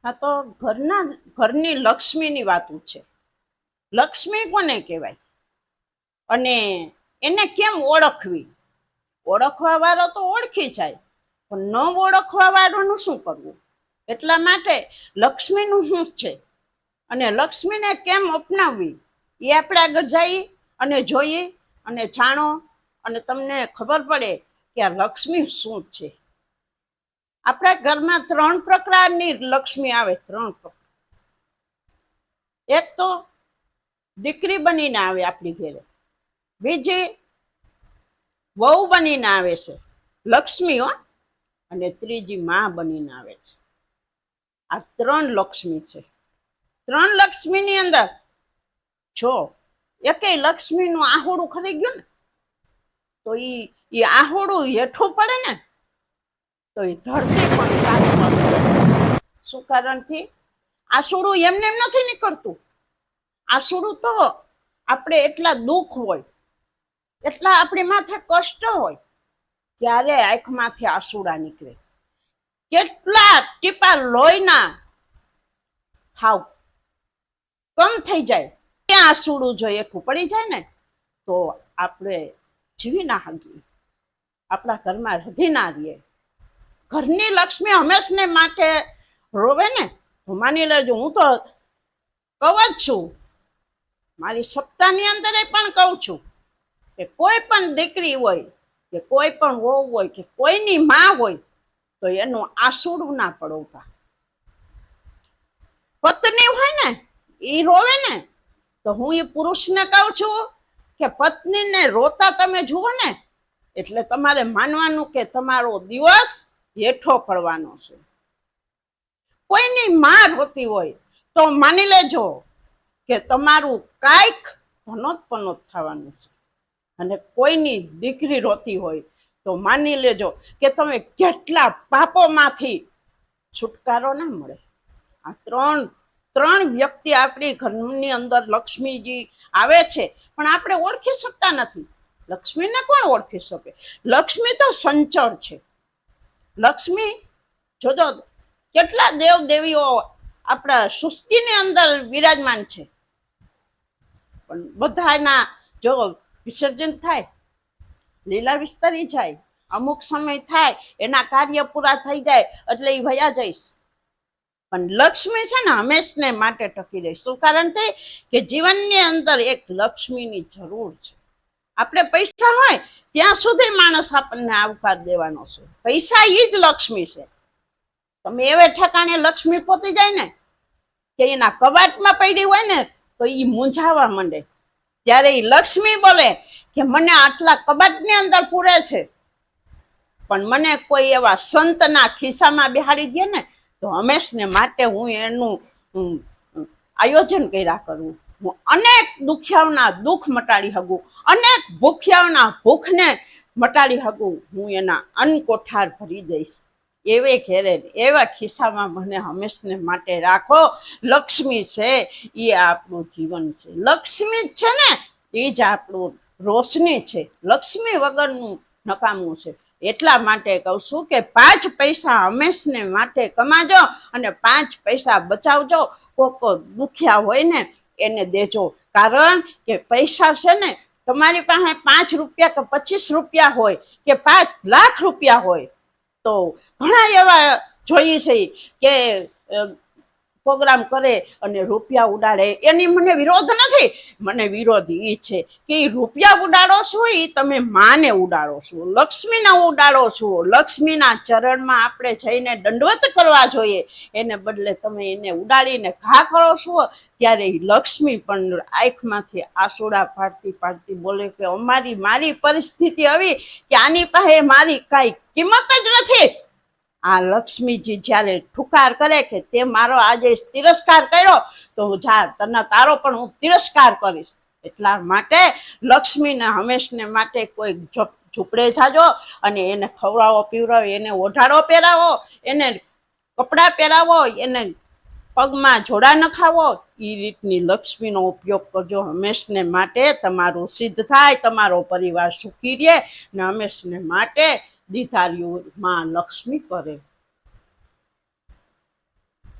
આ તો ઘરની લક્ષ્મીની વાતું છે. લક્ષ્મી કોને કહેવાય અને એને કેમ ઓળખવી? ઓળખવા વાળો તો ઓળખી જાય, પણ ન ઓળખવા વાળાનું શું કરવું? એટલા માટે લક્ષ્મીનું શું છે અને લક્ષ્મીને કેમ અપનાવવી એ આપણે આગળ જઈએ અને જોઈએ અને જાણો, અને તમને ખબર પડે કે આ લક્ષ્મી શું છે. આપણા ઘરમાં 3 પ્રકારની લક્ષ્મી આવે. 3 પ્રકાર. એક તો દીકરી બનીને આવે આપણી ઘરે, બીજી વહુ બનીને આવે છે લક્ષ્મી હો, અને ત્રીજી માં બનીને આવે છે. આ 3 લક્ષ્મી છે. 3 લક્ષ્મીની અંદર જો એકેય લક્ષ્મીનું આહોડું ખરી ગયું ને તો ઈ આહોડું હેઠું પડે ને તો એ ધરતી પણ કાપી. શું કારણથી? આસોડું એમને એમ નથી નીકળતું. આસોડું તો આપણે એટલા દુઃખ હોય, એટલા આપણી માથે કષ્ટ હોય ત્યારે આંખમાંથી આસુડા નીકળે. કેટલા ટીપા લોહીના હાવ કમ થઈ જાય ત્યાં આસુડું જો એકું પડી જાય ને તો આપણે જીવી ના હકીએ, આપણા ઘરમાં રધી ના રહીએ. ઘરની લક્ષ્મી હંમેશને માટે રોવે ને તો માની લેજો, હું તો કહું જ છું, મારી સપ્તાહની અંદર પણ કહું છું કે કોઈ પણ દીકરી હોય કે કોઈ પણ વહુ હોય કે કોઈની માં હોય તો એનું આસુડું ના પડવતા. પત્ની હોય ને એ રોવે ને તો હું એ પુરુષને કહું છું કે પત્નીને રોતા તમે જુઓ ને એટલે તમારે માનવાનું કે તમારો દિવસ હેઠો પડવાનો છે. કોઈની માં રોતી હોય તો માની લેજો કે તમારું કાંઈક ધનોત પનોત થવાનું છે. અને કોઈની દીકરી રોતી હોય તો માની લેજો કે તમે કેટલા પાપોમાંથી છુટકારો ના મળે. આ 3 વ્યક્તિ આપણી ઘરની અંદર લક્ષ્મીજી આવે છે, પણ આપણે ઓળખી શકતા નથી. લક્ષ્મીને કોણ ઓળખી શકે? લક્ષ્મી તો સંચળ છે. લક્ષ્મી જોજો કેટલા દેવ દેવીઓ આપણા સૃષ્ટિની અંદર વિરાજમાન છે, પણ બધાના જો વિસર્જન થાય, લીલા વિસ્તરી જાય, અમુક સમય થાય, એના કાર્ય પૂરા થઈ જાય એટલે એ વયા જઈશ. પણ લક્ષ્મી છે ને હંમેશને માટે ટકી રહે. શું કારણથી કે જીવનની અંદર એક લક્ષ્મીની જરૂર છે. આપણે પૈસા હોય ત્યાં સુધી માણસ આપણને આવકાર દેવાનો છે. પૈસા ઈ જ લક્ષ્મી છે. તમે એવે ઠેકાણે લક્ષ્મી પોતી જાય ને કે એના કબાટમાં પડી હોય ને તો એ મૂંઝાવા માંડે. ત્યારે એ લક્ષ્મી બોલે કે મને આટલા કબાટની અંદર પૂરે છે, પણ મને કોઈ એવા સંતના ખિસ્સામાં બેહાડી દે ને તો હંમેશને માટે હું એનું આયોજન કર્યા કરું. હું અનેક દુખિયાઓના દુઃખ મટાડી શકું, અનેક ભૂખ્યાઓના ભૂખને મટાડી શકું. હું એના અન્ન કોઠાર ભરી દઈશ. એવે ઘેરે એવા ખિસ્સામાં મને હંમેશને માટે રાખો. લક્ષ્મી છે એ આપણું જીવન છે. લક્ષ્મી જ છે ને એ જ આપણું રોશની છે. લક્ષ્મી વગરનું નકામું છે. એટલા માટે કહું છું કે 5 પૈસા હંમેશને માટે કમાજો અને 5 પૈસા બચાવજો. કોક દુખિયા હોય ને એને દેજો. કારણ કે પૈસા છે ને તમારી પાસે 5 રૂપિયા કે 25 રૂપિયા હોય કે 5 લાખ રૂપિયા હોય તો ઘણા એવા જોઈએ છે કે પ્રોગ્રામ કરે અને રૂપિયા ઉડાડે. એની મને વિરોધ નથી, મને વિરોધ એ છે કે રૂપિયા ઉડાડો છો એ તમે માને ઉડાડો છો, લક્ષ્મીને ઉડાડો છો. લક્ષ્મીના ચરણમાં આપણે જઈને દંડવત કરવા જોઈએ, એને બદલે તમે એને ઉડાડીને ઘા કરો છો. ત્યારે લક્ષ્મી પણ આંખમાંથી આંસુડા પાડતી પાડતી બોલે કે મારી પરિસ્થિતિ આવી કે આની પાસે મારી કાંઈ કિંમત જ નથી. આ લક્ષ્મીજી જ્યારે ઠુકાર કરે કે તે મારો આજે તિરસ્કાર કર્યો તો જા તારો પણ હું તિરસ્કાર કરીશ. એટલા માટે લક્ષ્મીને હંમેશને માટે કોઈ ઝૂંપડે જાજો અને એને ખવડાવો પીવડાવો, એને ઓઢાડો પહેરાવો, એને કપડાં પહેરાવો, એને પગમાં જોડા નખાવો. એ રીતની લક્ષ્મીનો ઉપયોગ કરજો. હંમેશને માટે તમારું સિદ્ધ થાય, તમારો પરિવાર સુખી રહે ને હંમેશને માટે દીધાર્યું માં લક્ષ્મી કરે.